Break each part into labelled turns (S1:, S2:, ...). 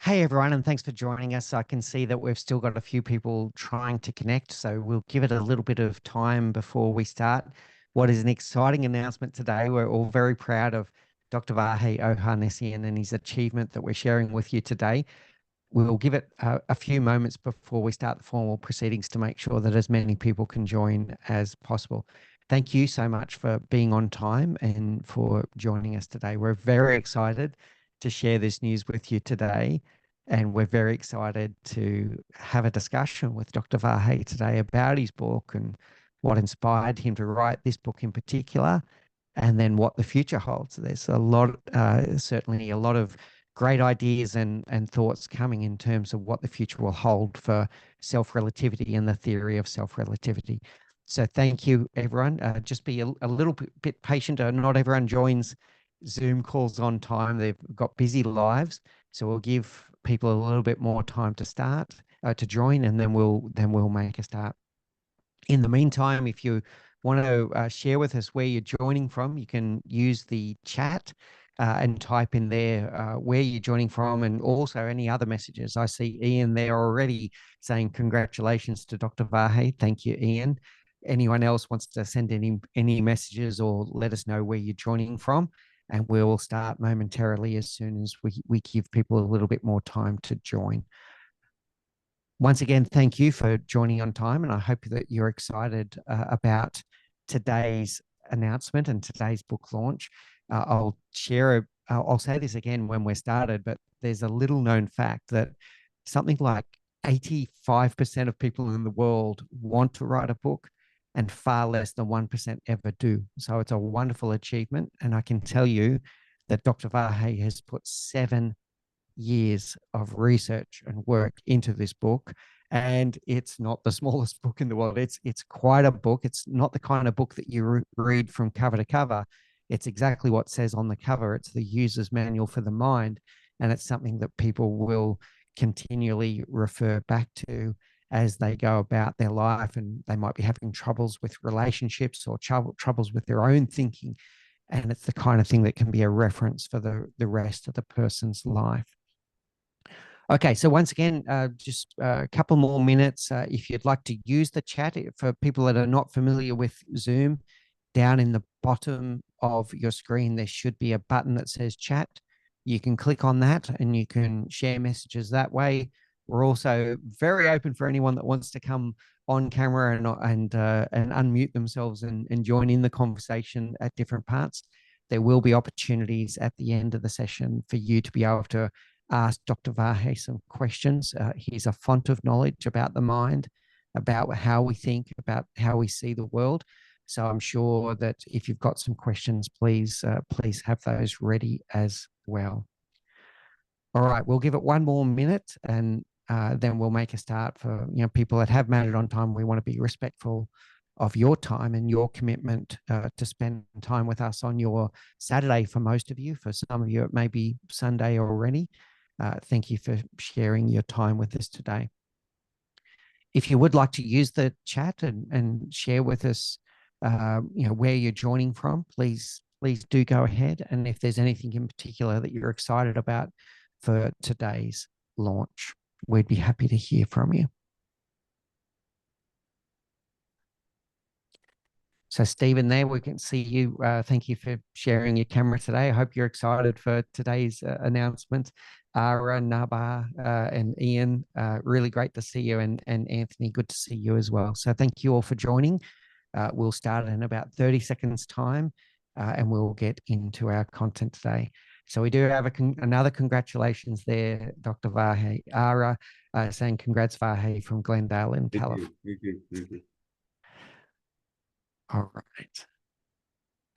S1: Hey everyone, and thanks for joining us. I can see that we've still got a few people trying to connect, so we'll give it a little bit of time before we start. What is an exciting announcement today. We're all very proud of Dr. Vahe Ohanessian and his achievement that we're sharing with you today. We'll give it a few moments before we start the formal proceedings to make sure that as many people can join as possible. Thank you so much for being on time and for joining us today. We're very excited to share this news with you today. And we're very excited to have a discussion with Dr. Vahe today about his book and what inspired him to write this book in particular, and then what the future holds. There's a lot, certainly a lot of great ideas and thoughts coming in terms of what the future will hold for self-relativity and the theory of self-relativity. So thank you, everyone. Just be a little bit patient. Not everyone joins Zoom calls on time. They've got busy lives. So we'll give people a little bit more time to start, to join, and then we'll make a start. In the meantime, if you want to share with us where you're joining from, you can use the chat and type in there where you're joining from, and also any other messages. I see Ian there already saying congratulations to Dr. Vahe. Thank you, Ian. Anyone else wants to send any messages or let us know where you're joining from, and we'll start momentarily as soon as we give people a little bit more time to join. Once again, thank you for joining on time, and I hope that you're excited about today's announcement and today's book launch. I'll say this again when we're started, but there's a little known fact that something like 85% of people in the world want to write a book, and far less than 1% ever do. So it's a wonderful achievement, and I can tell you that Dr. Vahe has put 7 years of research and work into this book, and it's not the smallest book in the world. It's quite a book. It's not the kind of book that you read from cover to cover. It's exactly what says on the cover. It's the user's manual for the mind, and it's something that people will continually refer back to as they go about their life, and they might be having troubles with relationships or troubles with their own thinking, and it's the kind of thing that can be a reference for the rest of the person's life. Okay, so once again, just a couple more minutes. If you'd like to use the chat, for people that are not familiar with Zoom, down in the bottom of your screen, there should be a button that says chat. You can click on that and you can share messages that way. We're also very open for anyone that wants to come on camera and unmute themselves and join in the conversation at different parts. There will be opportunities at the end of the session for you to be able to ask Dr. Vahe some questions. He's a font of knowledge about the mind, about how we think, about how we see the world. So I'm sure that if you've got some questions, please have those ready as well. All right, we'll give it one more minute, and then we'll make a start. For people that have made it on time, we want to be respectful of your time and your commitment to spend time with us on your Saturday. For most of you, for some of you, it may be Sunday already. Thank you for sharing your time with us today. If you would like to use the chat and share with us, where you're joining from, please do go ahead. And if there's anything in particular that you're excited about for today's launch, we'd be happy to hear from you. So Stephen there, we can see you. Thank you for sharing your camera today. I hope you're excited for today's announcement. Ara, Naba, and Ian, really great to see you. And Anthony, good to see you as well. So thank you all for joining. We'll start in about 30 seconds time, and we'll get into our content today. So we do have another congratulations there, Dr. Vahe. Ara saying congrats, Vahe, from Glendale in California.
S2: Thank you.
S1: All right.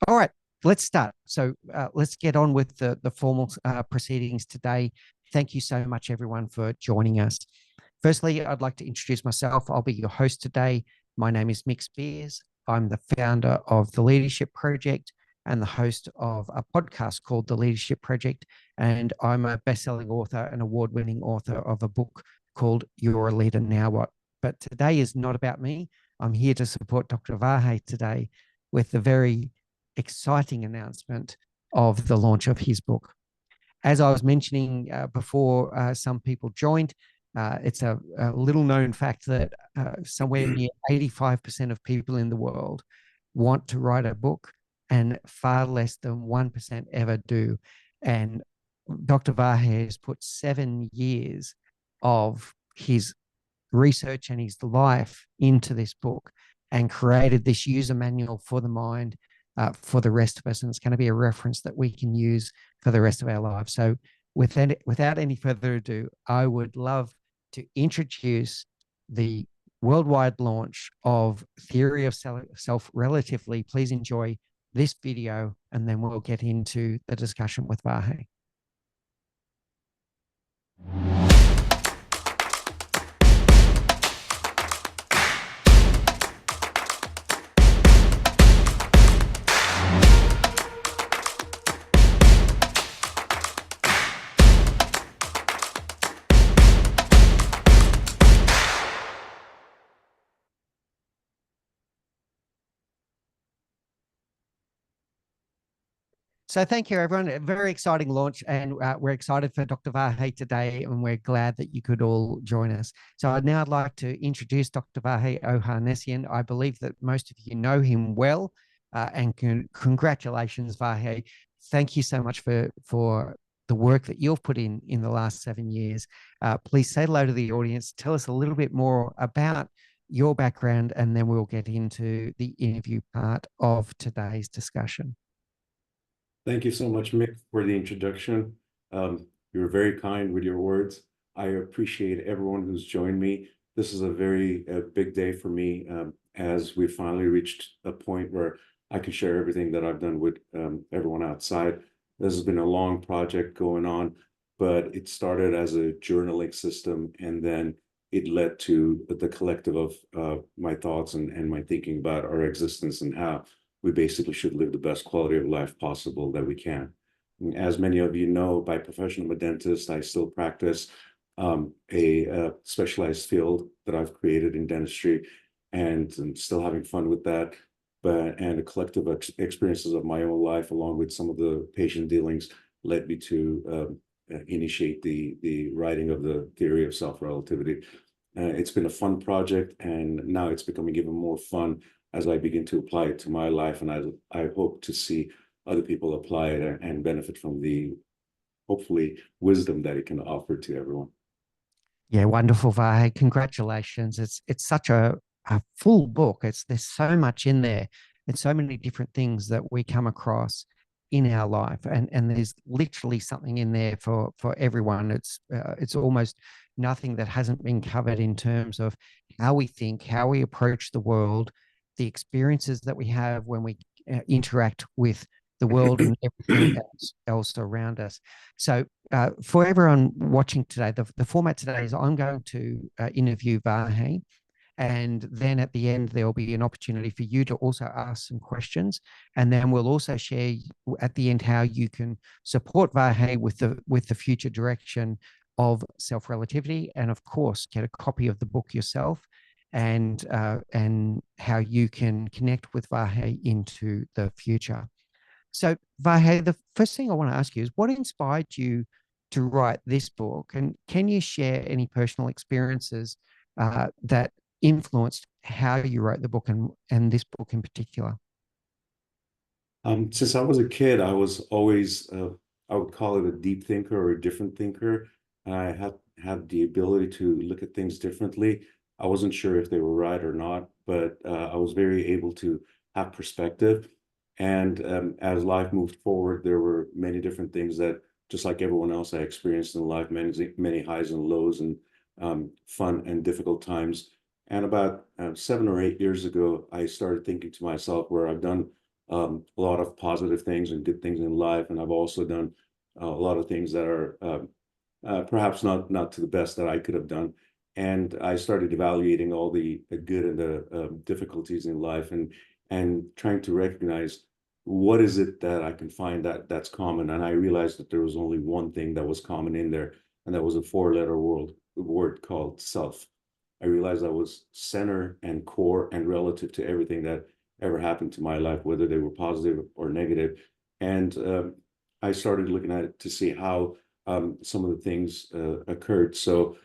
S1: All right, let's start. So let's get on with the formal proceedings today. Thank you so much, everyone, for joining us. Firstly, I'd like to introduce myself. I'll be your host today. My name is Mick Spears. I'm the founder of The Leadership Project and the host of a podcast called The Leadership Project. And I'm a best-selling author and award-winning author of a book called You're a Leader, Now What? But today is not about me. I'm here to support Dr. Vahe today with the very exciting announcement of the launch of his book. as I was mentioning before, some people joined. It's a little known fact that somewhere near 85% of people in the world want to write a book, and far less than 1% ever do. And Dr. Vahe has put 7 years of his research and his life into this book and created this user manual for the mind for the rest of us. And it's going to be a reference that we can use for the rest of our lives. So without any further ado, I would love to introduce the worldwide launch of Theory of Self Relatively. Please enjoy this video, and then we'll get into the discussion with Vahe. So thank you, everyone. A very exciting launch, and we're excited for Dr. Vahe today, and we're glad that you could all join us. So I'd now like to introduce Dr. Vahe Ohanessian. I believe that most of you know him well, and congratulations, Vahe. Thank you so much for the work that you've put in the last 7 years. Please say hello to the audience. Tell us a little bit more about your background, and then we'll get into the interview part of today's discussion.
S2: Thank you so much, Mick, for the introduction. You were very kind with your words. I appreciate everyone who's joined me. This is a very big day for me, as we finally reached a point where I can share everything that I've done with everyone outside. This has been a long project going on, but it started as a journaling system, and then it led to the collective of my thoughts and my thinking about our existence and how we basically should live the best quality of life possible that we can. And as many of you know, by profession, I'm a dentist. I still practice a specialized field that I've created in dentistry, and I'm still having fun with that. And a collective experiences of my own life, along with some of the patient dealings, led me to initiate the writing of the Theory of Self-Relativity. It's been a fun project, and now it's becoming even more fun as I begin to apply it to my life, and I hope to see other people apply it and benefit from the, hopefully, wisdom that it can offer to everyone.
S1: Yeah, wonderful, Vahe. Congratulations. It's such a full book. There's so much in there and so many different things that we come across in our life, and there's literally something in there for everyone. It's almost nothing that hasn't been covered in terms of how we think, how we approach the world, the experiences that we have when we interact with the world and everything else around us. So for everyone watching today, the format today is I'm going to interview Vahe, and then at the end, there'll be an opportunity for you to also ask some questions. And then we'll also share at the end how you can support Vahe with the future direction of self-relativity, and of course, get a copy of the book yourself, and how you can connect with Vahe into the future. So Vahe, the first thing I want to ask you is, what inspired you to write this book? And can you share any personal experiences that influenced how you wrote the book, and this book in particular?
S2: Since I was a kid, I was always, I would call it a deep thinker or a different thinker. I had the ability to look at things differently. I wasn't sure if they were right or not, but I was very able to have perspective. And as life moved forward, there were many different things that, just like everyone else, I experienced in life, many highs and lows, and fun and difficult times. And about 7 or 8 years ago, I started thinking to myself, where I've done a lot of positive things and good things in life, and I've also done a lot of things that are perhaps not to the best that I could have done. And I started evaluating all the good and the difficulties in life, and trying to recognize what is it that I can find that's common. And I realized that there was only one thing that was common in there, and that was a 4-letter word called self. I realized I was center and core and relative to everything that ever happened to my life, whether they were positive or negative. And I started looking at it to see how some of the things occurred. So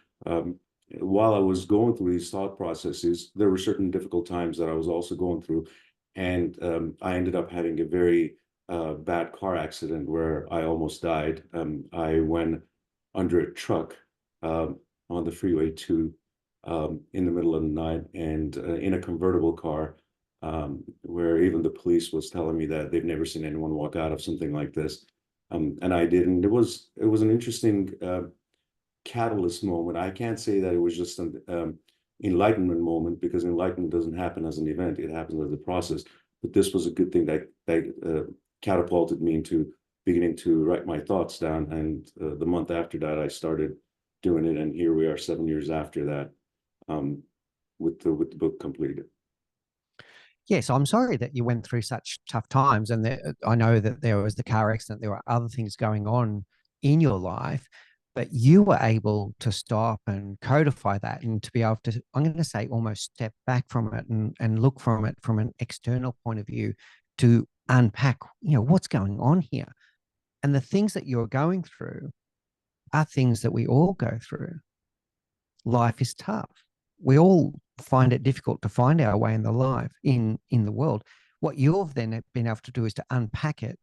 S2: while I was going through these thought processes, there were certain difficult times that I was also going through. And I ended up having a very bad car accident where I almost died. I went under a truck on the freeway two in the middle of the night, and in a convertible car, where even the police was telling me that they've never seen anyone walk out of something like this. And I did, and it was an interesting catalyst moment. I can't say that it was just an enlightenment moment, because enlightenment doesn't happen as an event; it happens as a process. But this was a good thing that catapulted me into beginning to write my thoughts down. And the month after that, I started doing it, and here we are 7 years after that, with the book completed.
S1: Yes, I'm sorry that you went through such tough times, and I know that there was the car accident. There were other things going on in your life, but you were able to stop and codify that, and to be able to, I'm going to say, almost step back from it and look from it from an external point of view to unpack, what's going on here. And the things that you're going through are things that we all go through. Life is tough. We all find it difficult to find our way in the life, in the world. What you've then been able to do is to unpack it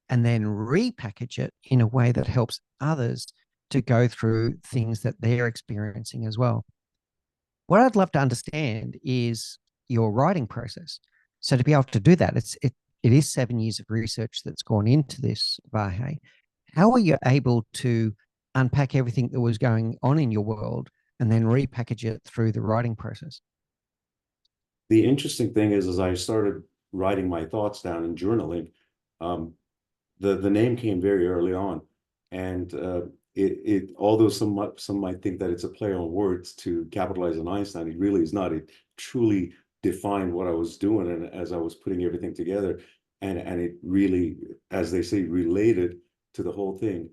S1: and then repackage it in a way that helps others to go through things that they're experiencing as well. What I'd love to understand is your writing process. So to be able to do that, it is 7 years of research that's gone into this, Vahe. How are you able to unpack everything that was going on in your world and then repackage it through the writing process?
S2: The interesting thing is, as I started writing my thoughts down and journaling, the name came very early on, and it although some might think that it's a play on words to capitalize on Einstein, it really is not. It truly defined what I was doing, and as I was putting everything together, and it really, as they say, related to the whole thing.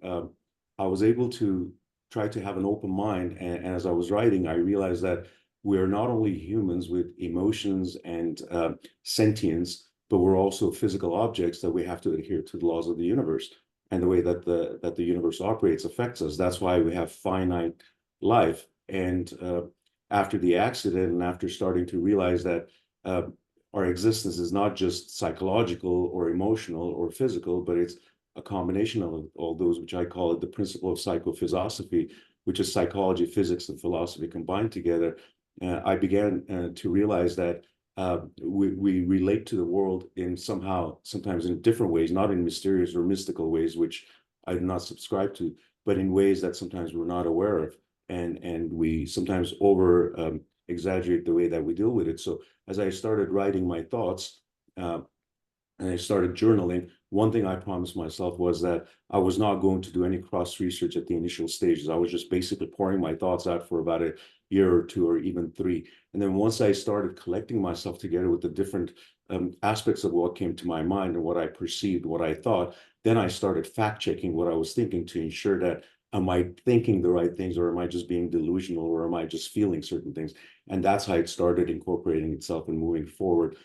S2: I was able to try to have an open mind, and as I was writing, I realized that we are not only humans with emotions and sentience, but we're also physical objects that we have to adhere to the laws of the universe, and the way that the universe operates affects us. That's why we have finite life. And after the accident, and after starting to realize that our existence is not just psychological or emotional or physical, but it's a combination of all those, which I call it the principle of psychophilosophy, which is psychology, physics, and philosophy combined together. I began to realize that we relate to the world in sometimes in different ways, not in mysterious or mystical ways, which I do not subscribe to, but in ways that sometimes we're not aware of, and we sometimes over exaggerate the way that we deal with it. So as I started writing my thoughts, and I started journaling, one thing I promised myself was that I was not going to do any cross research at the initial stages. I was just basically pouring my thoughts out for about a year or two, or even 3. And then once I started collecting myself together with the different aspects of what came to my mind and what I perceived, what I thought, then I started fact checking what I was thinking to ensure that, am I thinking the right things, or am I just being delusional, or am I just feeling certain things? And that's how it started incorporating itself and moving forward.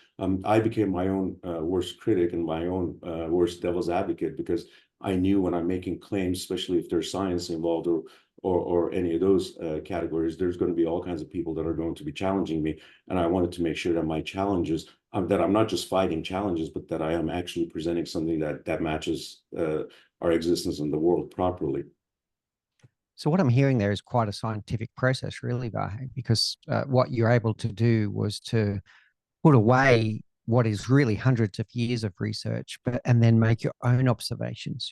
S2: I became my own worst critic and my own worst devil's advocate, because I knew when I'm making claims, especially if there's science involved, or any of those categories, there's going to be all kinds of people that are going to be challenging me. And I wanted to make sure that my challenges, that I'm not just fighting challenges, but that I am actually presenting something that matches our existence in the world properly.
S1: So what I'm hearing there is quite a scientific process, really, Vahe, because what you're able to do was to put away what is really hundreds of years of research, and then make your own observations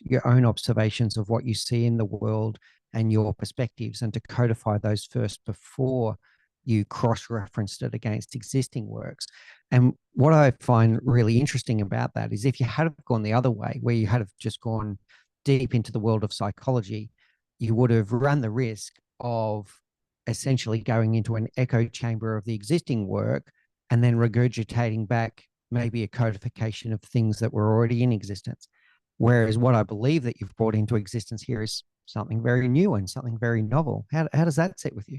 S1: of what you see in the world and your perspectives, and to codify those first before you cross-referenced it against existing works. And what I find really interesting about that is, if you had gone the other way, where you had just gone deep into the world of psychology, you would have run the risk of essentially going into an echo chamber of the existing work and then regurgitating back maybe a codification of things that were already in existence. Whereas what I believe that you've brought into existence here is something very new and something very novel. How does that sit with you?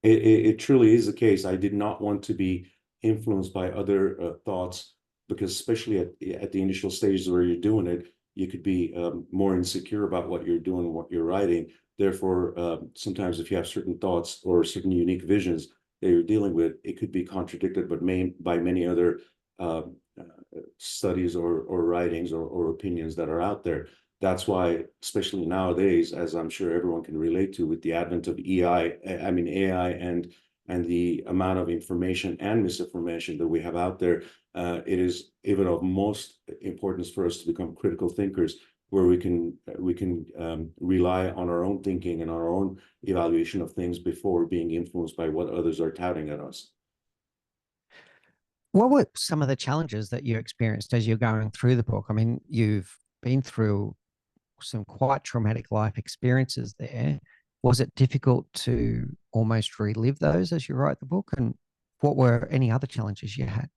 S2: It truly is the case. I did not want to be influenced by other thoughts, because especially at the initial stages where you're doing it, you could be more insecure about what you're doing, what you're writing. Therefore, sometimes if you have certain thoughts or certain unique visions that you're dealing with, it could be contradicted, but by many other studies or writings or opinions that are out there. That's why, especially nowadays, as I'm sure everyone can relate to, with the advent of AI, and the amount of information and misinformation that we have out there, it is even of most importance for us to become critical thinkers, where we can rely on our own thinking and our own evaluation of things before being influenced by what others are touting at us.
S1: What were some of the challenges that you experienced as you're going through the book? I mean, you've been through some quite traumatic life experiences there. Was it difficult to almost relive those as you write the book? And what were any other challenges you had?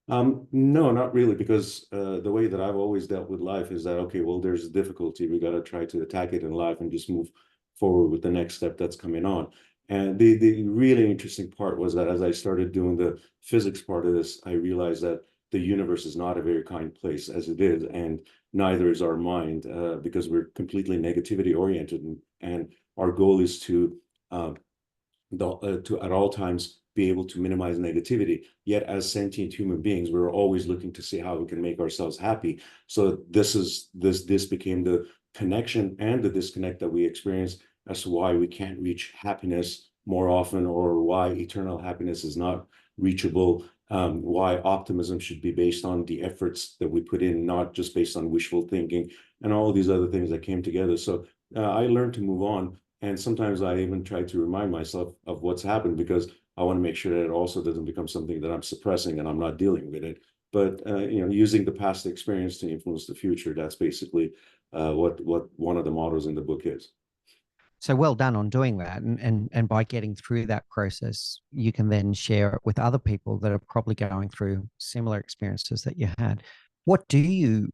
S2: No, not really, because the way that I've always dealt with life is that, okay, well, there's a difficulty. We got to try to attack it in life and just move forward with the next step that's coming on. And the really interesting part was that as I started doing the physics part of this, I realized that the universe is not a very kind place as it is, and neither is our mind, because we're completely negativity oriented, and our goal is to at all times be able to minimize negativity. Yet as sentient human beings, we're always looking to see how we can make ourselves happy. So this became the connection and the disconnect that we experience as to why we can't reach happiness more often, or why eternal happiness is not reachable, why optimism should be based on the efforts that we put in, not just based on wishful thinking, and all these other things that came together. So I learned to move on. And sometimes I even try to remind myself of what's happened, because I want to make sure that it also doesn't become something that I'm suppressing and I'm not dealing with it. But using the past experience to influence the future, that's basically what one of the mottos in the book is.
S1: So well done on doing that. And by getting through that process, you can then share it with other people that are probably going through similar experiences that you had. What do you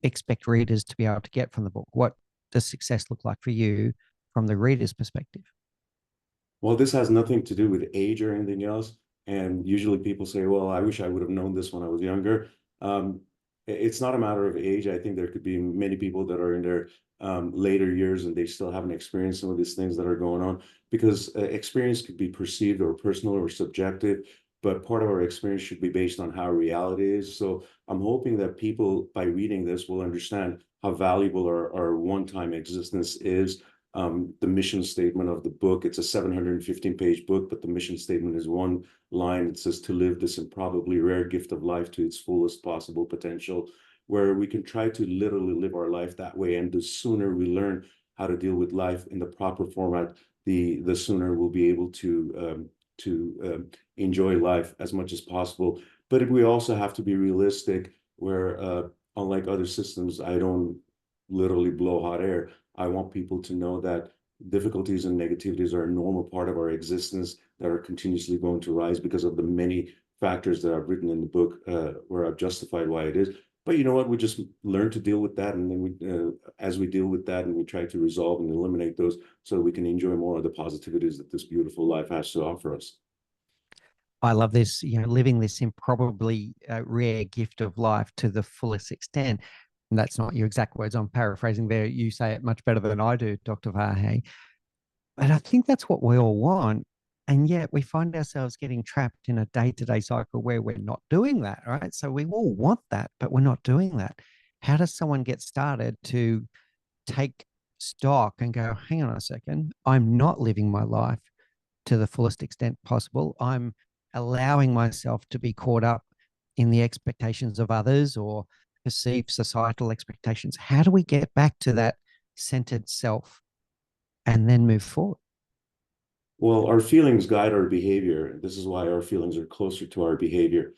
S1: expect readers to be able to get from the book? What does success look like for you from the reader's perspective?
S2: Well, this has nothing to do with age or anything else. And usually people say, well, I wish I would have known this when I was younger. It's not a matter of age. I think there could be many people that are in their later years and they still haven't experienced some of these things that are going on, because experience could be perceived or personal or subjective, but part of our experience should be based on how reality is. So I'm hoping that people, by reading this, will understand how valuable our one-time existence is. The mission statement of the book, it's a 715-page book, but the mission statement is one line. It says, to live this improbably rare gift of life to its fullest possible potential, where we can try to literally live our life that way. And the sooner we learn how to deal with life in the proper format, the sooner we'll be able to enjoy life as much as possible. But we also have to be realistic, where unlike other systems, I don't literally blow hot air. I want people to know that difficulties and negativities are a normal part of our existence that are continuously going to rise because of the many factors that I've written in the book, where I've justified why it is. But you know what? We just learn to deal with that, and then as we deal with that, and we try to resolve and eliminate those, so that we can enjoy more of the positivities that this beautiful life has to offer us.
S1: I love this, living this improbably rare gift of life to the fullest extent. And that's not your exact words. I'm paraphrasing there. You say it much better than I do, Dr. Vahe. But I think that's what we all want. And yet we find ourselves getting trapped in a day-to-day cycle where we're not doing that, right? So we all want that, but we're not doing that. How does someone get started to take stock and go, hang on a second, I'm not living my life to the fullest extent possible. I'm allowing myself to be caught up in the expectations of others or perceived societal expectations. How do we get back to that centered self and then move forward?
S2: Well, our feelings guide our behavior. This is why our feelings are closer to our behavior.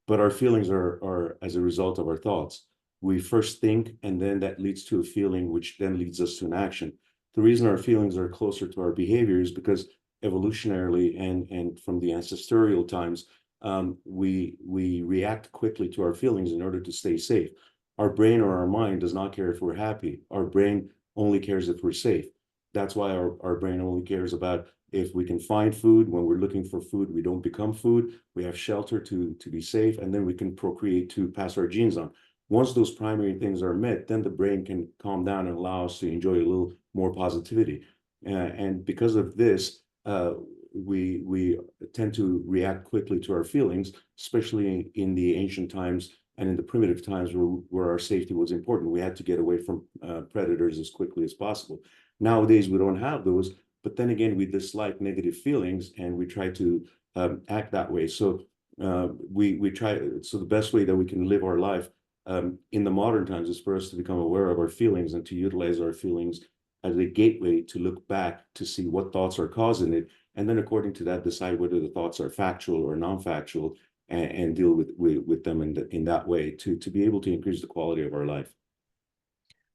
S2: But our feelings are as a result of our thoughts. We first think, and then that leads to a feeling, which then leads us to an action. The reason our feelings are closer to our behavior is because evolutionarily and from the ancestral times, we react quickly to our feelings in order to stay safe. Our brain or our mind does not care if we're happy. Our brain only cares if we're safe. That's why our brain only cares about if we can find food. When we're looking for food, we don't become food. We have shelter to be safe, and then we can procreate to pass our genes on. Once those primary things are met, then the brain can calm down and allow us to enjoy a little more positivity. And because of this, we tend to react quickly to our feelings, especially in the ancient times and in the primitive times where our safety was important. We had to get away from predators as quickly as possible. Nowadays, we don't have those, but then again, we dislike negative feelings and we try to act that way. So we try. So the best way that we can live our life in the modern times is for us to become aware of our feelings and to utilize our feelings as a gateway to look back to see what thoughts are causing it, and then according to that, decide whether the thoughts are factual or non-factual, and deal with them in that way to be able to increase the quality of our life.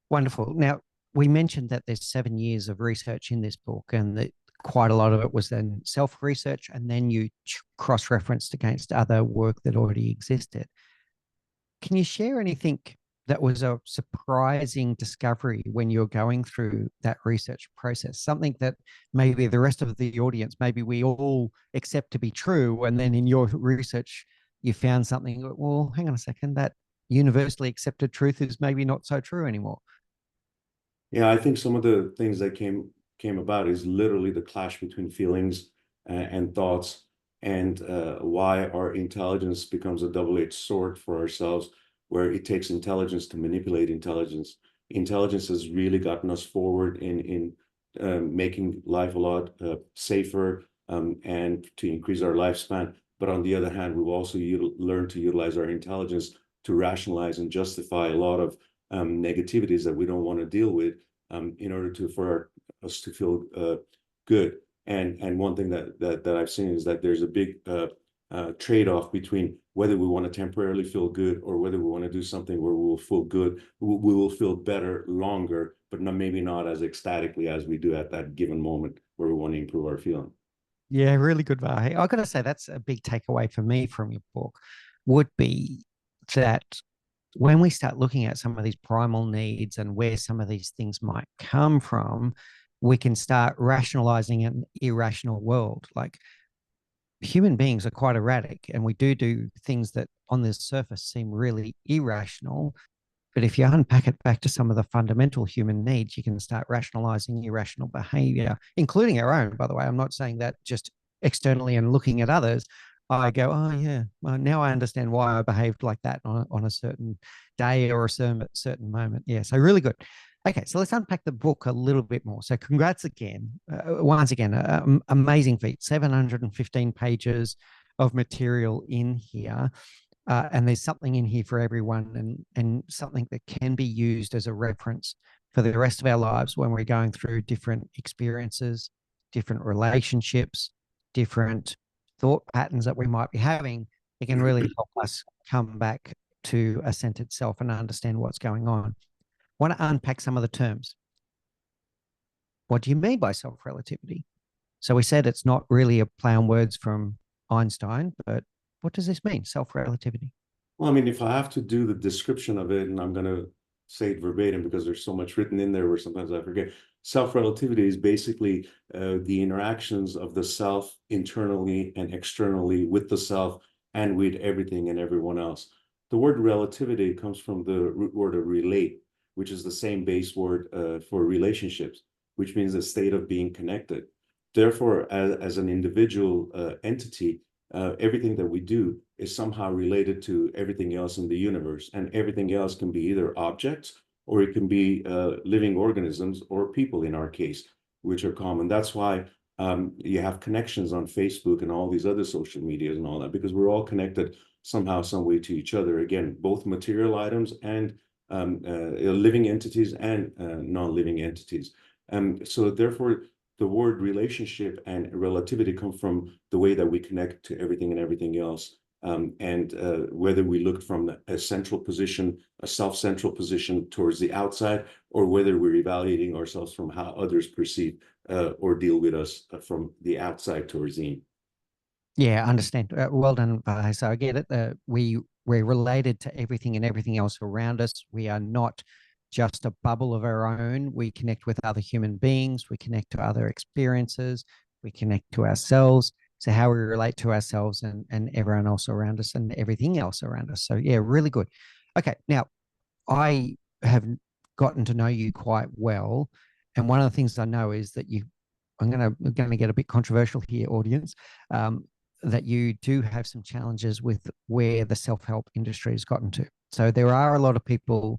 S1: Wonderful. Now, we mentioned that there's 7 years of research in this book, and that quite a lot of it was then self-research, and then you cross-referenced against other work that already existed. Can you share anything that was a surprising discovery when you're going through that research process? Something that maybe the rest of the audience, maybe we all accept to be true, and then in your research, you found something, well, hang on a second, that universally accepted truth is maybe not so true anymore.
S2: Yeah, I think some of the things that came about is literally the clash between feelings and thoughts, and why our intelligence becomes a double-edged sword for ourselves, where it takes intelligence to manipulate intelligence. Intelligence has really gotten us forward in making life a lot safer, and to increase our lifespan. But on the other hand, we've also learned to utilize our intelligence to rationalize and justify a lot of negativities that we don't want to deal with, in order for us to feel good. And one thing that I've seen is that there's a big trade-off between whether we want to temporarily feel good or whether we want to do something where we will feel good, we will feel better longer, but maybe not as ecstatically as we do at that given moment where we want to improve our feeling.
S1: Yeah, really good, Vahe. I've got to say that's a big takeaway for me from your book, would be that when we start looking at some of these primal needs and where some of these things might come from, we can start rationalizing an irrational world. Like, human beings are quite erratic, and we do things that on the surface seem really irrational. But if you unpack it back to some of the fundamental human needs, you can start rationalizing irrational behavior, including our own, by the way. I'm not saying that just externally and looking at others. I go, oh, yeah, well, now I understand why I behaved like that on a certain day or a certain moment. Yeah, so really good. Okay, so let's unpack the book a little bit more. So congrats again. Once again, amazing feat, 715 pages of material in here. And there's something in here for everyone, and something that can be used as a reference for the rest of our lives when we're going through different experiences, different relationships, different thought patterns that we might be having. It can really help us come back to a centered self and understand what's going on. I want to unpack some of the terms. What do you mean by self-relativity? So we said it's not really a play on words from Einstein, but what does this mean, self-relativity?
S2: Well, I mean, if I have to do the description of it, and I'm going to say it verbatim because there's so much written in there where sometimes I forget. Self-relativity is basically the interactions of the self internally and externally with the self and with everything and everyone else. The word relativity comes from the root word of relate, which is the same base word for relationships, which means a state of being connected. Therefore, as an individual entity, everything that we do is somehow related to everything else in the universe, and everything else can be either objects or it can be living organisms or people in our case, which are common. That's why you have connections on Facebook and all these other social medias and all that, because we're all connected somehow, some way to each other. Again, both material items and living entities and non-living entities. So therefore, the word relationship and relativity come from the way that we connect to everything and everything else. And whether we look from a central position, a self-central position towards the outside, or whether we're evaluating ourselves from how others perceive or deal with us from the outside towards in.
S1: Yeah, I understand. Well done, Vahe. So I get it. We're related to everything and everything else around us. We are not just a bubble of our own. We connect with other human beings. We connect to other experiences. We connect to ourselves. So how we relate to ourselves and everyone else around us and everything else around us. So yeah, really good. Okay, now I have gotten to know you quite well, and one of the things I know is that I'm gonna get a bit controversial here, audience. That you do have some challenges with where the self-help industry has gotten to. So there are a lot of people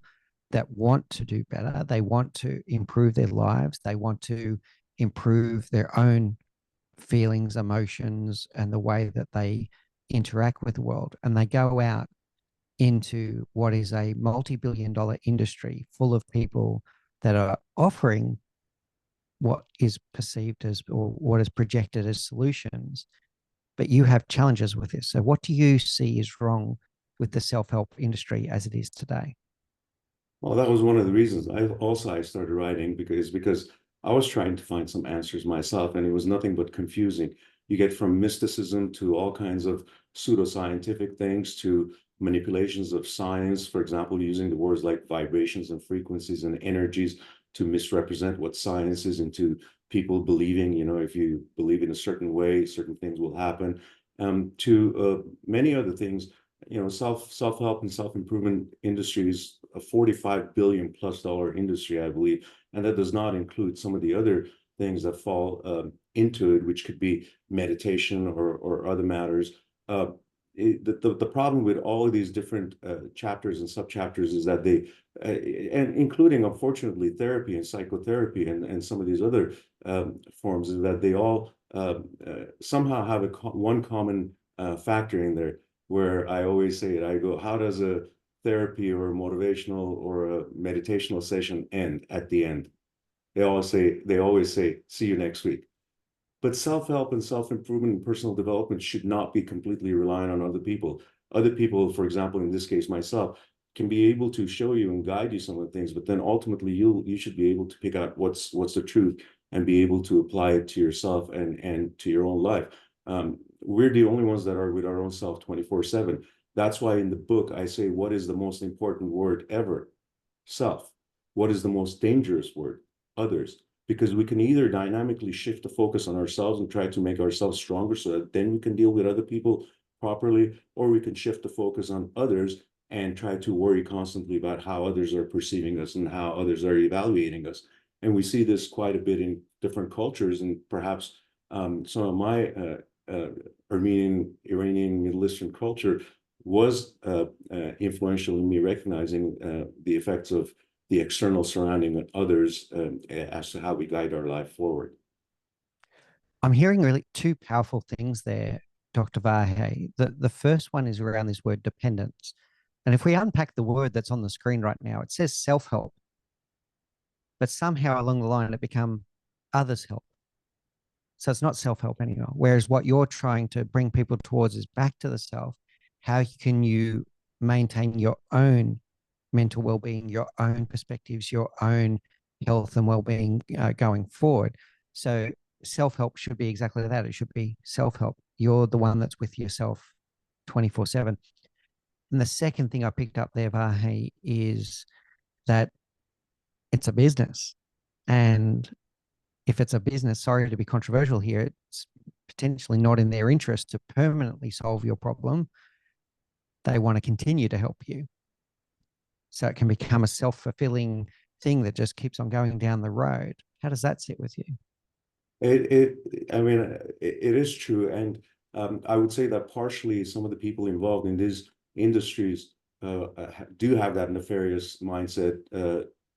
S1: that want to do better. They want to improve their lives. They want to improve their own feelings, emotions, and the way that they interact with the world. And they go out into what is a multi-billion-dollar industry full of people that are offering what is perceived as, or what is projected as, solutions. But you have challenges with this. So what do you see is wrong with the self-help industry as it is today?
S2: Well, that was one of the reasons I started writing, because I was trying to find some answers myself, and it was nothing but confusing. You get from mysticism to all kinds of pseudoscientific things to manipulations of science, for example, using the words like vibrations and frequencies and energies to misrepresent what science is, into people believing, if you believe in a certain way, certain things will happen, to many other things. Self-help and self-improvement industries, a $45 billion plus industry, I believe, and that does not include some of the other things that fall into it, which could be meditation or other matters. The problem with all of these different chapters and subchapters is that they, and including, unfortunately, therapy and psychotherapy and some of these other forms, is that they all somehow have one common factor in there, where I always say it. I go, how does a therapy or a motivational or a meditational session end at the end? They always say, see you next week. But self-help and self-improvement and personal development should not be completely reliant on other people. Other people, for example, in this case, myself, can be able to show you and guide you some of the things, but then ultimately you should be able to pick out what's the truth and be able to apply it to yourself and to your own life. We're the only ones that are with our own self 24/7. That's why in the book I say, what is the most important word ever? Self. What is the most dangerous word? Others. Because we can either dynamically shift the focus on ourselves and try to make ourselves stronger so that then we can deal with other people properly, or we can shift the focus on others and try to worry constantly about how others are perceiving us and how others are evaluating us. And we see this quite a bit in different cultures, and perhaps some of my Armenian, Iranian, Middle Eastern culture was influential in me recognizing the effects of the external surrounding of others as to how we guide our life forward.
S1: I'm hearing really two powerful things there, Dr. Vahe. The first one is around this word dependence. And if we unpack the word that's on the screen right now, it says self-help, but somehow along the line it become others help. So it's not self-help anymore. Whereas what you're trying to bring people towards is back to the self. How can you maintain your own mental well-being, your own perspectives, your own health and well-being going forward? So self-help should be exactly that. It should be self-help. You're the one that's with yourself 24/7. And the second thing I picked up there, Vahe, is that it's a business. And if it's a business, sorry to be controversial here, it's potentially not in their interest to permanently solve your problem. They want to continue to help you. So it can become a self-fulfilling thing that just keeps on going down the road. How does that sit with you?
S2: I mean, it is true. And I would say that partially some of the people involved in these industries do have that nefarious mindset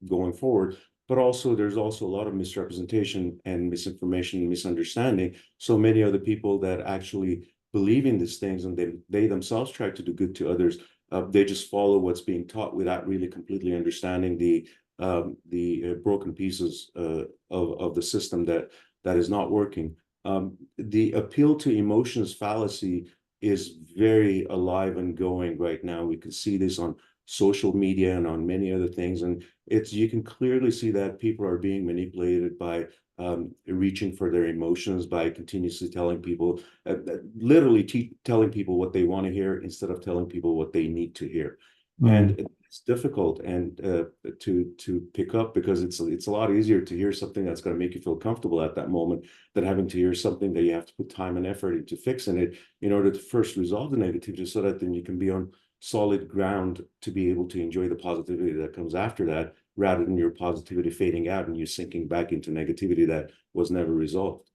S2: going forward. But also, there's also a lot of misrepresentation and misinformation and misunderstanding. So many of the people that actually believe in these things and they themselves try to do good to others, they just follow what's being taught without really completely understanding the broken pieces of the system that is not working. The appeal to emotions fallacy is very alive and going right now. We can see this on social media and on many other things, and you can clearly see that people are being manipulated by reaching for their emotions, by continuously telling people, literally telling people what they want to hear instead of telling people what they need to hear. And it's difficult and to pick up, because it's a lot easier to hear something that's going to make you feel comfortable at that moment than having to hear something that you have to put time and effort into fixing it in order to first resolve the negativity, so that then you can be on solid ground to be able to enjoy the positivity that comes after that, rather than your positivity fading out and you sinking back into negativity that was never resolved.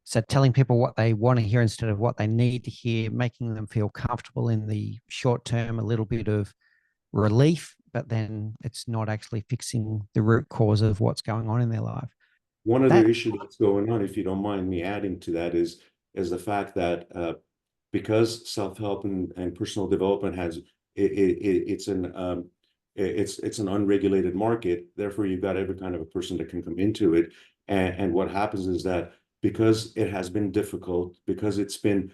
S1: So telling people what they want to hear instead of what they need to hear, making them feel comfortable in the short term, a little bit of relief, but then it's not actually fixing the root cause of what's going on in their life.
S2: One other
S1: That
S2: issue that's going on, if you don't mind me adding to that, is the fact that because self-help and personal development it's an unregulated market. Therefore, you've got every kind of a person that can come into it. And what happens is that because it has been difficult, because it's been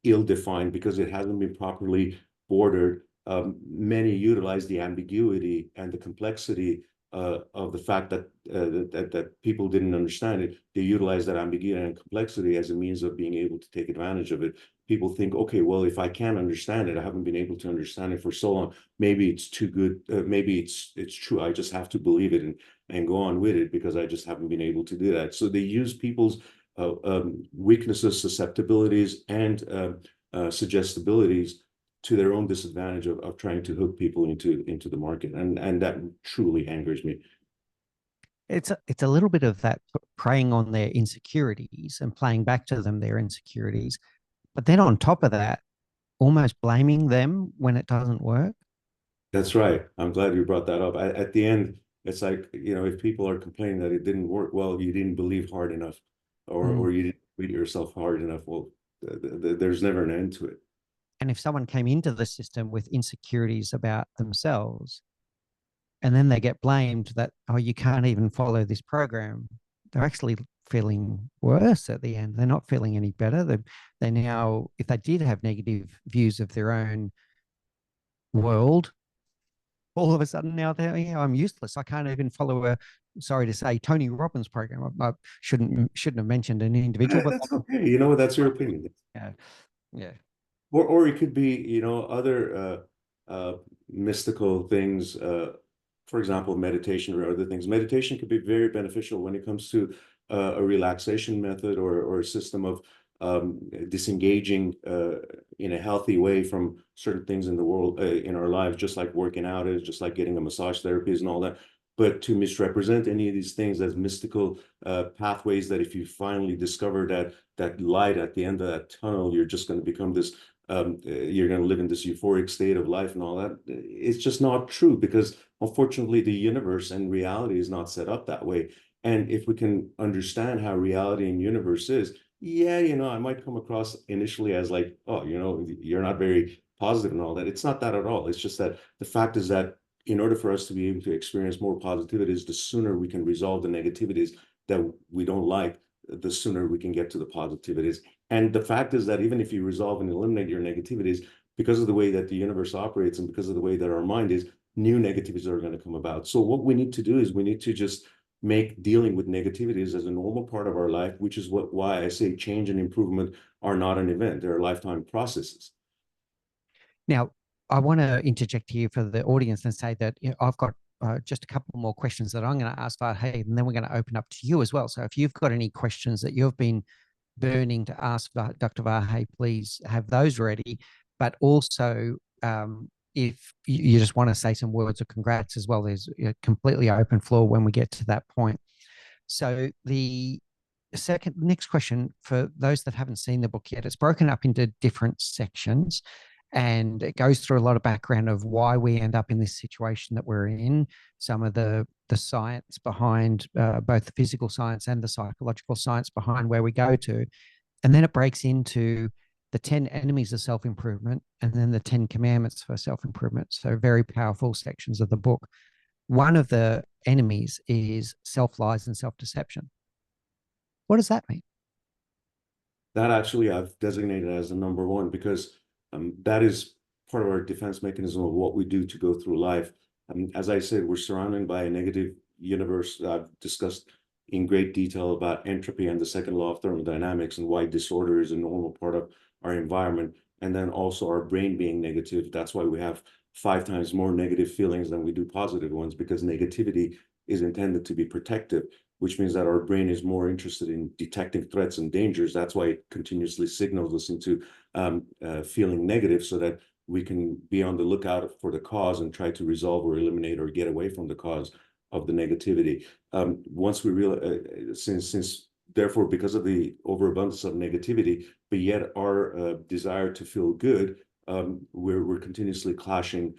S2: ill-defined, because it hasn't been properly bordered, many utilize the ambiguity and the complexity of the fact that people didn't understand it. They utilize that ambiguity and complexity as a means of being able to take advantage of it. People think, okay, well, if I can't understand it, I haven't been able to understand it for so long, maybe it's too good, maybe it's true, I just have to believe it and go on with it, because I just haven't been able to do that. So they use people's weaknesses, susceptibilities, and suggestibilities to their own disadvantage of trying to hook people into the market. And that truly angers me.
S1: it's a little bit of that preying on their insecurities and playing back to them their insecurities, but then on top of that, almost blaming them when it doesn't work.
S2: That's right. I'm glad you brought that up. At the end, it's like, if people are complaining that it didn't work, well, you didn't believe hard enough, or you didn't treat yourself hard enough. Well, there's never an end to it.
S1: And if someone came into the system with insecurities about themselves, and then they get blamed that, oh, you can't even follow this program, they're actually feeling worse at the end. They're not feeling any better. They now, if they did have negative views of their own world, all of a sudden now they're, I'm useless. I can't even follow a, sorry to say, Tony Robbins program. I shouldn't have mentioned an individual, but
S2: That's okay. That's your opinion.
S1: yeah, yeah.
S2: Or it could be, other mystical things. For example, meditation or other things. Meditation could be very beneficial when it comes to a relaxation method, or a system of disengaging in a healthy way from certain things in the world, in our lives, just like working out is, just like getting a massage therapy is, and all that. But to misrepresent any of these things as mystical pathways, that if you finally discover that light at the end of that tunnel, you're just going to become this, you're going to live in this euphoric state of life and all that. It's just not true, because unfortunately the universe and reality is not set up that way. And if we can understand how reality and universe is, yeah, I might come across initially as like, oh, you're not very positive and all that. It's not that at all. It's just that the fact is that in order for us to be able to experience more positivities, the sooner we can resolve the negativities that we don't like, the sooner we can get to the positivities. And the fact is that even if you resolve and eliminate your negativities, because of the way that the universe operates and because of the way that our mind is, new negativities are going to come about. So what we need to do is we need to just make dealing with negativities as a normal part of our life, which is why I say change and improvement are not an event. They're lifetime processes.
S1: Now, I want to interject here for the audience and say that I've got just a couple more questions that I'm going to ask Vahe, and then we're going to open up to you as well. So if you've got any questions that you've been burning to ask Dr. Vahe, please have those ready. But also, if you just want to say some words of congrats as well, there's a completely open floor when we get to that point. So the next question, for those that haven't seen the book yet, it's broken up into different sections, and it goes through a lot of background of why we end up in this situation that we're in, some of the science behind both the physical science and the psychological science behind where we go to. And then it breaks into the 10 enemies of self-improvement, and then the 10 commandments for self-improvement. So very powerful sections of the book. One of the enemies is self-lies and self-deception. What does that mean?
S2: That actually I've designated as the number one, because that is part of our defense mechanism of what we do to go through life. As I said, we're surrounded by a negative universe. I've discussed in great detail about entropy and the second law of thermodynamics, and why disorder is a normal part of our environment. And then also our brain being negative. That's why we have 5 times more negative feelings than we do positive ones, because negativity is intended to be protective, which means that our brain is more interested in detecting threats and dangers. That's why it continuously signals us into feeling negative, so that we can be on the lookout for the cause and try to resolve or eliminate or get away from the cause of the negativity. Once we realize, since therefore, because of the overabundance of negativity, but yet our desire to feel good, we're continuously clashing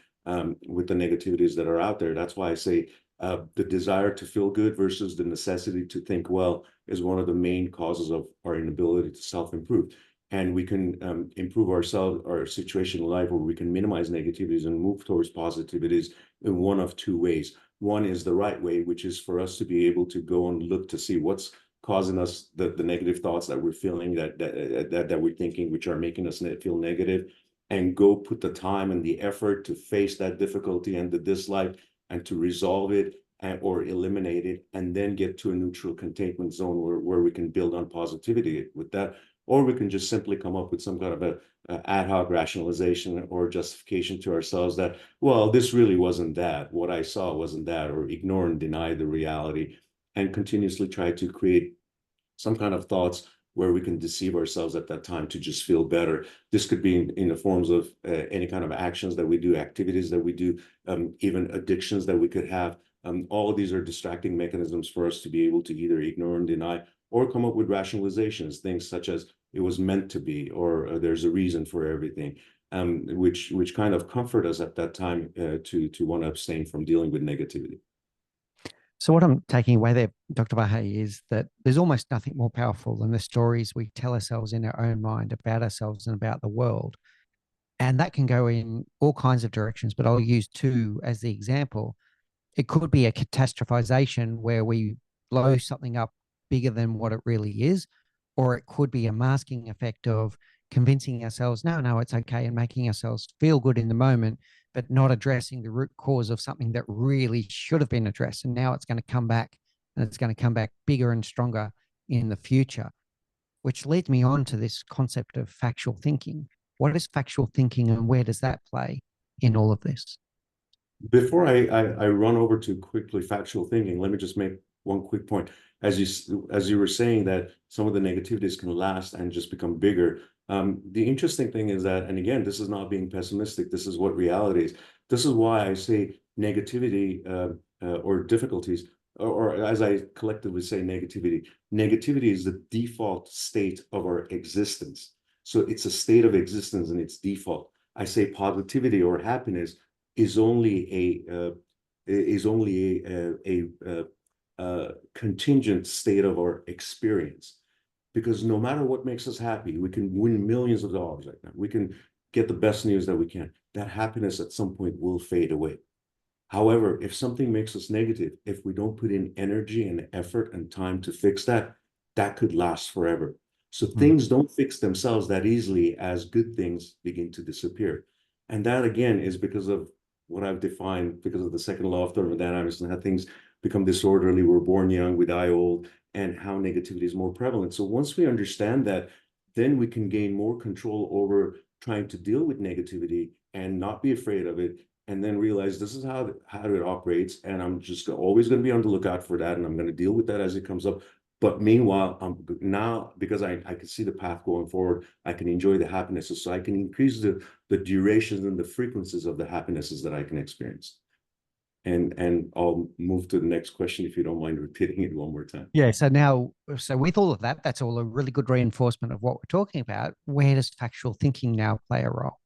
S2: with the negativities that are out there. That's why I say the desire to feel good versus the necessity to think well is one of the main causes of our inability to self-improve. And we can improve our situation in life, where we can minimize negativities and move towards positivities in one of two ways. One is the right way, which is for us to be able to go and look to see what's causing us the negative thoughts that we're feeling, that we're thinking, which are making us feel negative, and go put the time and the effort to face that difficulty and the dislike, and to resolve it or eliminate it, and then get to a neutral containment zone where we can build on positivity with that. Or we can just simply come up with some kind of a ad hoc rationalization or justification to ourselves that, well, this really wasn't that. What I saw wasn't that, or ignore and deny the reality, and continuously try to create some kind of thoughts where we can deceive ourselves at that time to just feel better. This could be in the forms of any kind of actions that we do, activities that we do, even addictions that we could have. All of these are distracting mechanisms for us to be able to either ignore and deny, or come up with rationalizations, things such as it was meant to be, or there's a reason for everything, which kind of comfort us at that time to want to abstain from dealing with negativity.
S1: So what I'm taking away there, Dr. Vahey, is that there's almost nothing more powerful than the stories we tell ourselves in our own mind about ourselves and about the world. And that can go in all kinds of directions, but I'll use two as the example. It could be a catastrophization where we blow something up bigger than what it really is, or it could be a masking effect of convincing ourselves, no, it's okay, and making ourselves feel good in the moment, but not addressing the root cause of something that really should have been addressed. And now it's going to come back, and it's going to come back bigger and stronger in the future, which leads me on to this concept of factual thinking. What is factual thinking, and where does that play in all of this?
S2: Before I run over to quickly factual thinking, let me just make one quick point. As you were saying that some of the negativities can last and just become bigger. The interesting thing is that, and again, this is not being pessimistic, this is what reality is. This is why I say negativity or difficulties, or as I collectively say negativity. Negativity is the default state of our existence. So it's a state of existence and it's default. I say positivity or happiness is only a contingent state of our experience, because no matter what makes us happy, we can win millions of dollars right now, we can get the best news that we can, that happiness at some point will fade away. However, if something makes us negative, if we don't put in energy and effort and time to fix that, that could last forever. So things don't fix themselves that easily as good things begin to disappear. And that again is because of what I've defined, because of the second law of thermodynamics, and how things become disorderly, we're born young, we die old, and how negativity is more prevalent. So once we understand that, then we can gain more control over trying to deal with negativity and not be afraid of it, and then realize this is how it operates, and I'm just always going to be on the lookout for that, and I'm going to deal with that as it comes up. But meanwhile, now, because I can see the path going forward, I can enjoy the happinesses, so I can increase the durations and the frequencies of the happinesses that I can experience. And I'll move to the next question if you don't mind repeating it one more time.
S1: Yeah. So with all of that, that's all a really good reinforcement of what we're talking about. Where does factual thinking now play a role?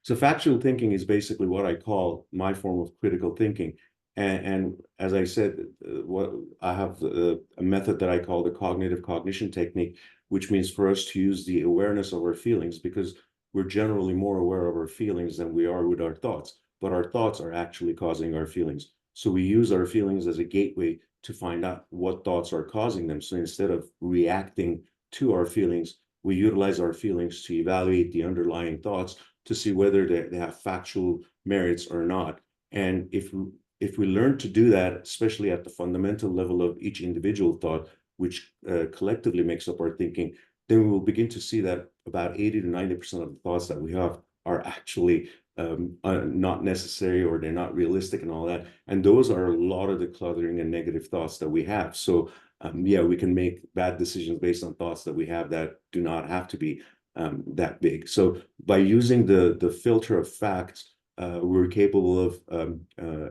S2: So factual thinking is basically what I call my form of critical thinking. And as I said, what I have a method that I call the cognitive cognition technique, which means for us to use the awareness of our feelings, because we're generally more aware of our feelings than we are with our thoughts, but our thoughts are actually causing our feelings. So we use our feelings as a gateway to find out what thoughts are causing them. So instead of reacting to our feelings, we utilize our feelings to evaluate the underlying thoughts to see whether they have factual merits or not. And if we learn to do that, especially at the fundamental level of each individual thought, which collectively makes up our thinking, then we will begin to see that about 80 to 90% of the thoughts that we have are actually not necessary, or they're not realistic and all that. And those are a lot of the cluttering and negative thoughts that we have. So yeah, we can make bad decisions based on thoughts that we have that do not have to be that big. So by using the filter of facts, we're capable of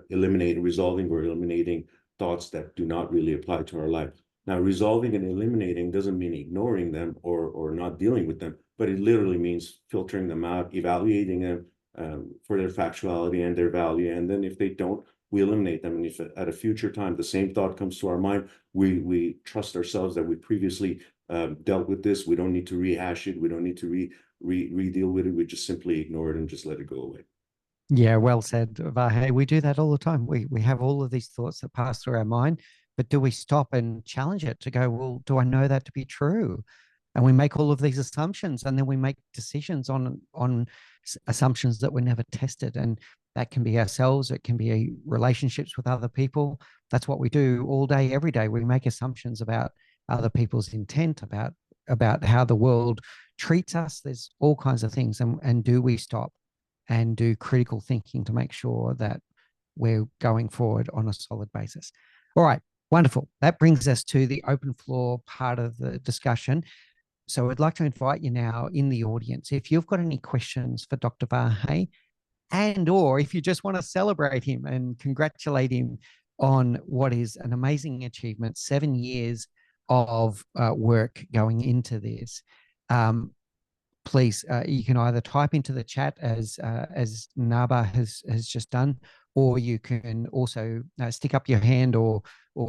S2: resolving or eliminating thoughts that do not really apply to our life. Now, resolving and eliminating doesn't mean ignoring them or not dealing with them, but it literally means filtering them out, evaluating them for their factuality and their value. And then if they don't, we eliminate them. And if at a future time the same thought comes to our mind, we trust ourselves that we previously dealt with this. We don't need to rehash it. We don't need to re-deal with it. We just simply ignore it and just let it go away.
S1: Yeah, well said, Vahe. We do that all the time. We have all of these thoughts that pass through our mind, but do we stop and challenge it to go, well, do I know that to be true? And we make all of these assumptions, and then we make decisions on assumptions that were never tested. And that can be ourselves, it can be relationships with other people. That's what we do all day, every day. We make assumptions about other people's intent, about how the world treats us. There's all kinds of things. And do we stop and do critical thinking to make sure that we're going forward on a solid basis? All right, wonderful. That brings us to the open floor part of the discussion. So I'd like to invite you now in the audience, if you've got any questions for Dr. Vahe, and or if you just want to celebrate him and congratulate him on what is an amazing achievement, 7 years of work going into this. Please, you can either type into the chat as Naba has just done, or you can also stick up your hand or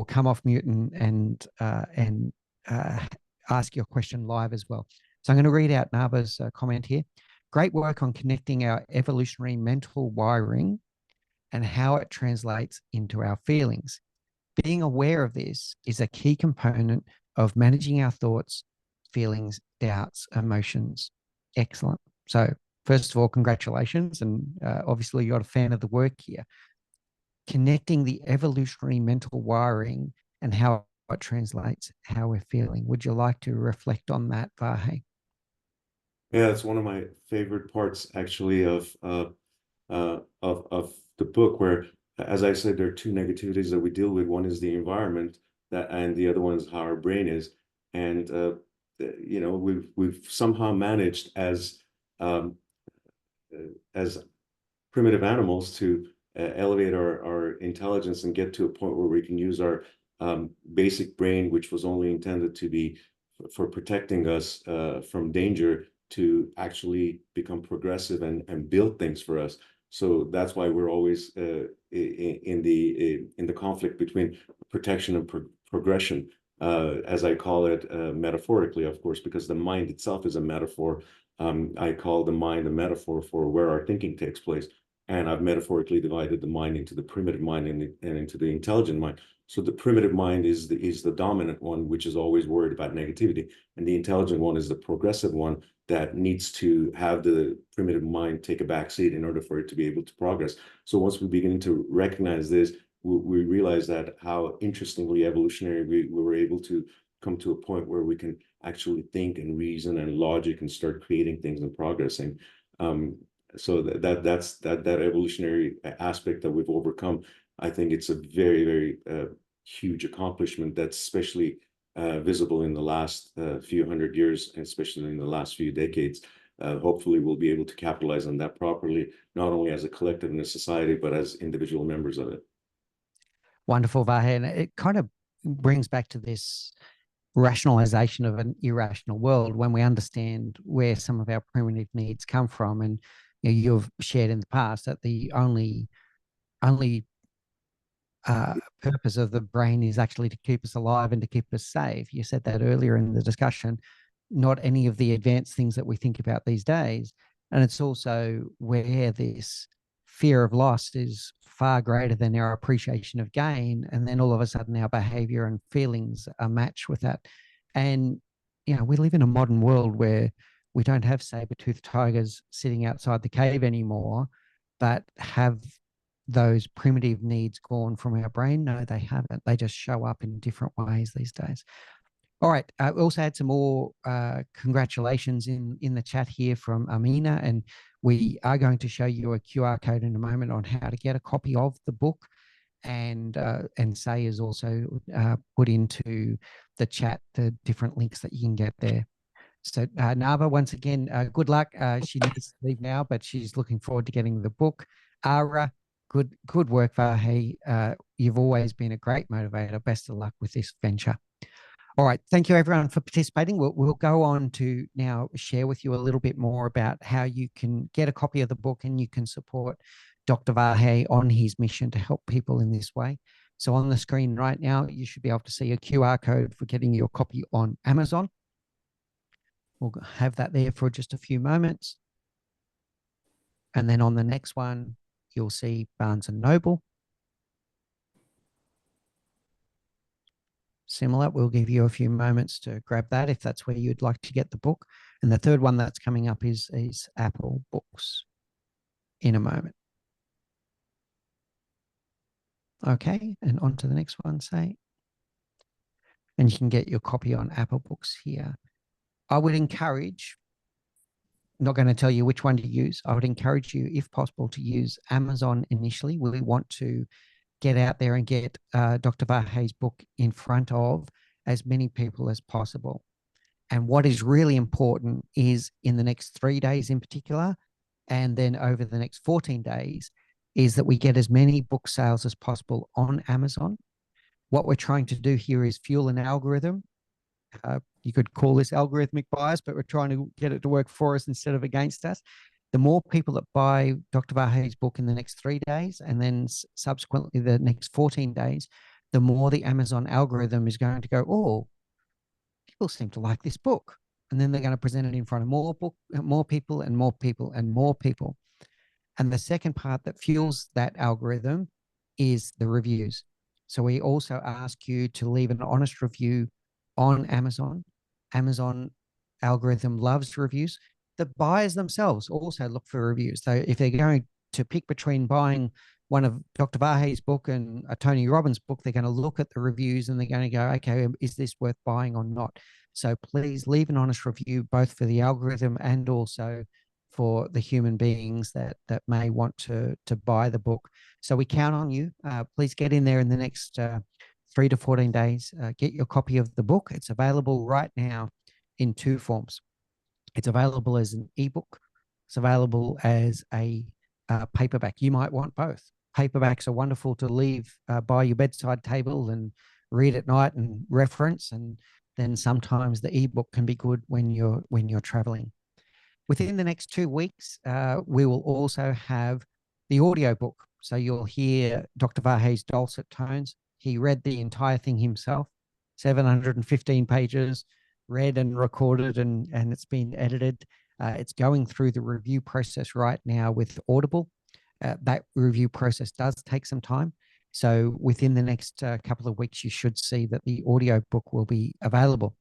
S1: come off mute and ask your question live as well. So I'm going to read out Naba's comment here. Great work on connecting our evolutionary mental wiring and how it translates into our feelings. Being aware of this is a key component of managing our thoughts, feelings, doubts, emotions. Excellent. So first of all, congratulations. And obviously you're a fan of the work here. Connecting the evolutionary mental wiring and how it translates how we're feeling. Would you like to reflect on that, Vahe?
S2: Yeah, it's one of my favorite parts actually of the book, where, as I said, there are two negativities that we deal with. One is the environment, and the other one is how our brain is. And you know, we've somehow managed as primitive animals to elevate our intelligence and get to a point where we can use our basic brain, which was only intended to be for protecting us from danger, to actually become progressive and build things for us. So that's why we're always in the conflict between protection and progression, as I call it, metaphorically, of course, because the mind itself is a metaphor. I call the mind a metaphor for where our thinking takes place. And I've metaphorically divided the mind into the primitive mind and into the intelligent mind. So the primitive mind is the dominant one, which is always worried about negativity. And the intelligent one is the progressive one that needs to have the primitive mind take a back seat in order for it to be able to progress. So once we begin to recognize this, we realize that how interestingly evolutionary we were able to come to a point where we can actually think and reason and logic and start creating things and progressing. So that evolutionary aspect that we've overcome, I think it's a very, very huge accomplishment that's especially visible in the last few hundred years, and especially in the last few decades. Hopefully we'll be able to capitalize on that properly, not only as a collective in a society, but as individual members of it.
S1: Wonderful, Vahe. And it kind of brings back to this rationalization of an irrational world when we understand where some of our primitive needs come from. And you know, you've shared in the past that the only purpose of the brain is actually to keep us alive and to keep us safe. You said that earlier in the discussion, not any of the advanced things that we think about these days. And it's also where this fear of loss is far greater than our appreciation of gain. And then all of a sudden our behavior and feelings are matched with that. And, you know, we live in a modern world where we don't have saber-toothed tigers sitting outside the cave anymore, but have those primitive needs gone from our brain? No, they haven't. They just show up in different ways these days. All right. We also had some more congratulations in the chat here from Amina, and we are going to show you a QR code in a moment on how to get a copy of the book. And Say is also put into the chat the different links that you can get there. So Nava, once again, good luck. She needs to leave now, but she's looking forward to getting the book. Ara, good work, Vahe. You've always been a great motivator. Best of luck with this venture. All right. Thank you, everyone, for participating. We'll go on to now share with you a little bit more about how you can get a copy of the book and you can support Dr. Vahe on his mission to help people in this way. So on the screen right now, you should be able to see a QR code for getting your copy on Amazon. We'll have that there for just a few moments. And then on the next one, you'll see Barnes & Noble. Similar, we'll give you a few moments to grab that if that's where you'd like to get the book. And the third one that's coming up is Apple Books in a moment. Okay, and on to the next one, say. And you can get your copy on Apple Books here. I would encourage, I'm not going to tell you which one to use. I would encourage you, if possible, to use Amazon initially. We want to get out there and get Dr. Vahe's book in front of as many people as possible. And what is really important is in the next 3 days in particular, and then over the next 14 days, is that we get as many book sales as possible on Amazon. What we're trying to do here is fuel an algorithm. You could call this algorithmic bias, but we're trying to get it to work for us instead of against us. The more people that buy Dr. Vahe's book in the next 3 days, and then subsequently the next 14 days, the more the Amazon algorithm is going to go, oh, people seem to like this book. And then they're going to present it in front of more people and more people and more people. And the second part that fuels that algorithm is the reviews. So we also ask you to leave an honest review on Amazon. Amazon algorithm loves reviews. The buyers themselves also look for reviews. So if they're going to pick between buying one of Dr. Vahe's book and a Tony Robbins book, they're going to look at the reviews and they're going to go, okay, is this worth buying or not? So please leave an honest review, both for the algorithm and also for the human beings that may want to buy the book. So we count on you. Please get in there in the next 3 to 14 days. Get your copy of the book. It's available right now in 2 forms. It's available as an ebook. It's available as a paperback. You might want both. Paperbacks are wonderful to leave by your bedside table and read at night and reference. And then sometimes the ebook can be good when you're traveling. Within the next 2 weeks, we will also have the audiobook. So you'll hear Dr. Vahe's dulcet tones. He read the entire thing himself, 715 pages, read and recorded, and it's been edited. It's going through the review process right now with Audible. That review process does take some time. So within the next couple of weeks, you should see that the audiobook will be available.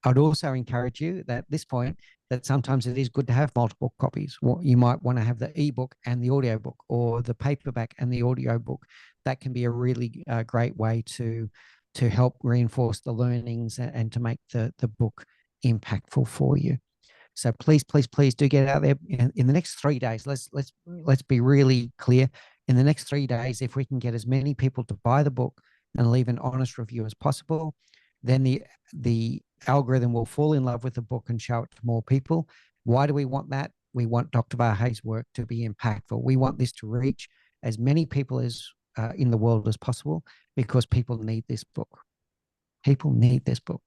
S1: I'd also encourage you that at this point, that sometimes it is good to have multiple copies. You might want to have the ebook and the audiobook, or the paperback and the audiobook. That can be a really great way to help reinforce the learnings and to make the book impactful for you. So please do get out there in the next 3 days. Let's be really clear. In the next 3 days, if we can get as many people to buy the book and leave an honest review as possible, then the algorithm will fall in love with the book and show it to more people. Why do we want that? We want Dr. Vahe's work to be impactful. We want this to reach as many people as in the world as possible, because people need this book. People need this book.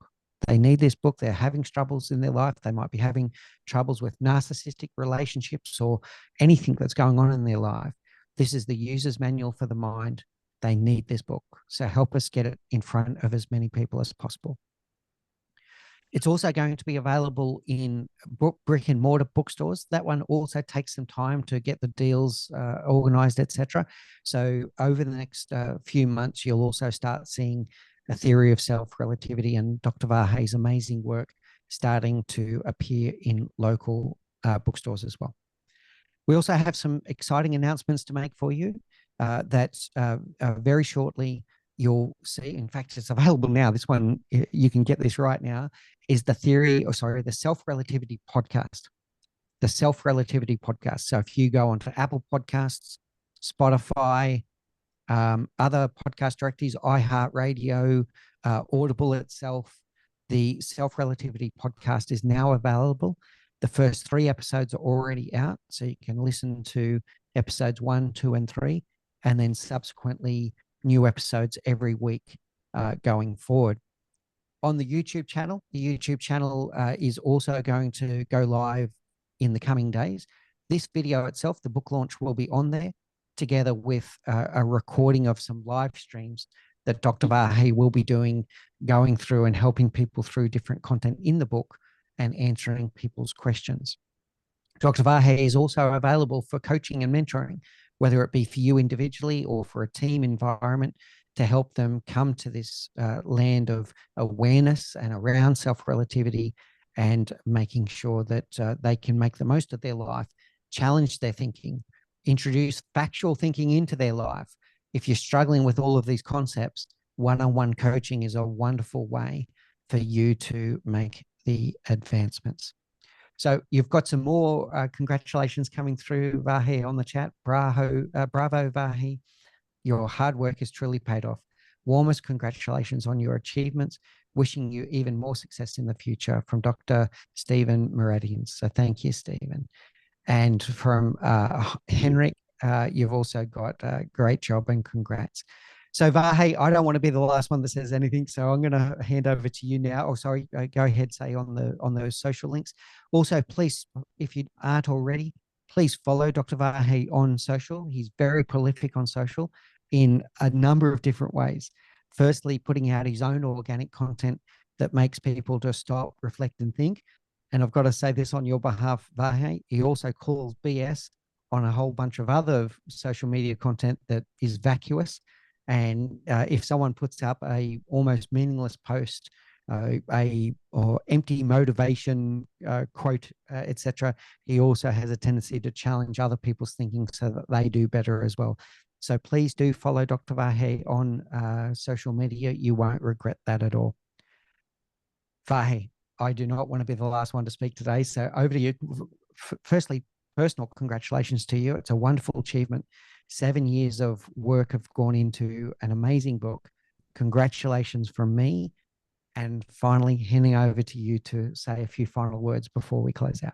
S1: They need this book. They're having troubles in their life. They might be having troubles with narcissistic relationships or anything that's going on in their life. This is the user's manual for the mind. They need this book. So help us get it in front of as many people as possible. It's also going to be available in brick and mortar bookstores. That one also takes some time to get the deals organized, etc. So over the next few months, you'll also start seeing A Theory of Self-Relativity and Dr. Vahe's amazing work starting to appear in local bookstores as well. We also have some exciting announcements to make for you that very shortly you'll see, in fact, it's available now. This one, you can get this right now, is the the Self-Relativity Podcast. The Self-Relativity Podcast. So if you go onto Apple Podcasts, Spotify, other podcast directories, iHeartRadio, Audible itself, the Self-Relativity Podcast is now available. The first 3 episodes are already out, so you can listen to episodes 1, 2, and 3, and then subsequently new episodes every week going forward. On the YouTube channel, is also going to go live in the coming days. This video itself, the book launch, will be on there, together with a recording of some live streams that Dr. Vahe will be doing, going through and helping people through different content in the book and answering people's questions. Dr. Vahe is also available for coaching and mentoring, whether it be for you individually or for a team environment, to help them come to this land of awareness and around self-relativity, and making sure that they can make the most of their life, challenge their thinking, introduce factual thinking into their life. If you're struggling with all of these concepts, one-on-one coaching is a wonderful way for you to make the advancements. So you've got some more congratulations coming through, Vahe, on the chat. Bravo, Vahe. Your hard work has truly paid off. Warmest congratulations on your achievements. Wishing you even more success in the future, from Dr. Stephen Meridian. So thank you, Stephen. And from Henrik, you've also got a great job and congrats. So Vahe, I don't want to be the last one that says anything, so I'm going to hand over to you now. Oh, sorry, go ahead, say on those social links. Also, please, if you aren't already, please follow Dr. Vahe on social. He's very prolific on social in a number of different ways. Firstly, putting out his own organic content that makes people just stop, reflect, and think. And I've got to say this on your behalf, Vahe, he also calls BS on a whole bunch of other social media content that is vacuous. And if someone puts up a almost meaningless post, or empty motivation quote, etc., he also has a tendency to challenge other people's thinking so that they do better as well. So please do follow Dr. Vahe on social media. You won't regret that at all. Vahe, I do not want to be the last one to speak today, so over to you. Firstly, personal congratulations to you. It's a wonderful achievement. 7 years of work have gone into an amazing book. Congratulations from me. And finally, handing over to you to say a few final words before we close out.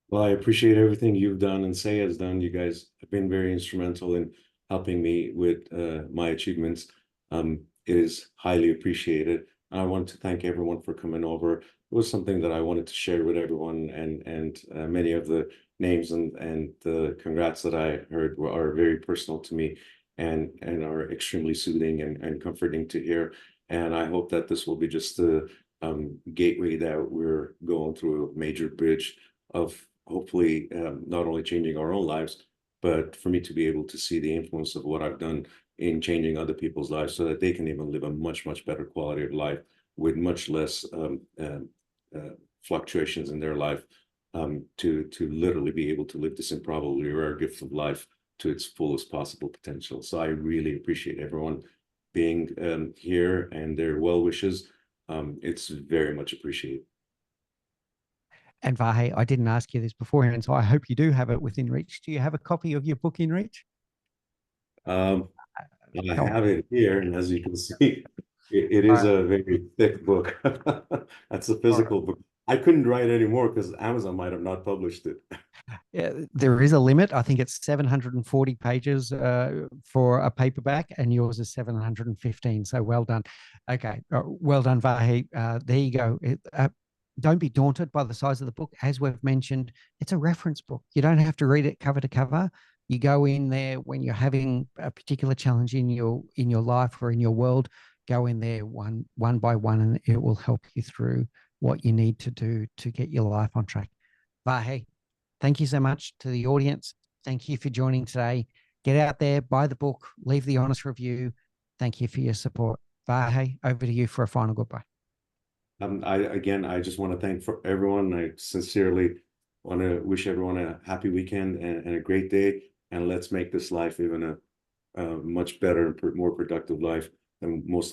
S2: Well, I appreciate everything you've done and Say has done. You guys have been very instrumental in helping me with my achievements. It is highly appreciated. I want to thank everyone for coming over. It was something that I wanted to share with everyone, and many of the names and the congrats that I heard are very personal to me, and are extremely soothing and comforting to hear. And I hope that this will be just the gateway that we're going through, a major bridge of hopefully not only changing our own lives, but for me to be able to see the influence of what I've done in changing other people's lives so that they can even live a much, much better quality of life with much less fluctuations in their life, to literally be able to live this improbably rare gift of life to its fullest possible potential. So I really appreciate everyone being here and their well wishes. It's very much appreciated.
S1: And Vahe, I didn't ask you this beforehand, so I hope you do have it within reach. Do you have a copy of your book in reach?
S2: I have it here, and as you can see, it is a very thick book. That's a physical book. I couldn't write anymore because Amazon might have not published it.
S1: Yeah, there is a limit. I think it's 740 pages for a paperback, and yours is 715. So well done. Okay, well done, Vahe. There you go. Don't be daunted by the size of the book. As we've mentioned, it's a reference book. You don't have to read it cover to cover. You go in there when you're having a particular challenge in your life or in your world. Go in there one by one, and it will help you through what you need to do to get your life on track. Vahe, thank you so much to the audience. Thank you for joining today. Get out there, buy the book, leave the honest review. Thank you for your support. Vahe, over to you for a final goodbye.
S2: I just want to thank for everyone. I sincerely want to wish everyone a happy weekend and a great day. And let's make this life even a much better and more productive life and most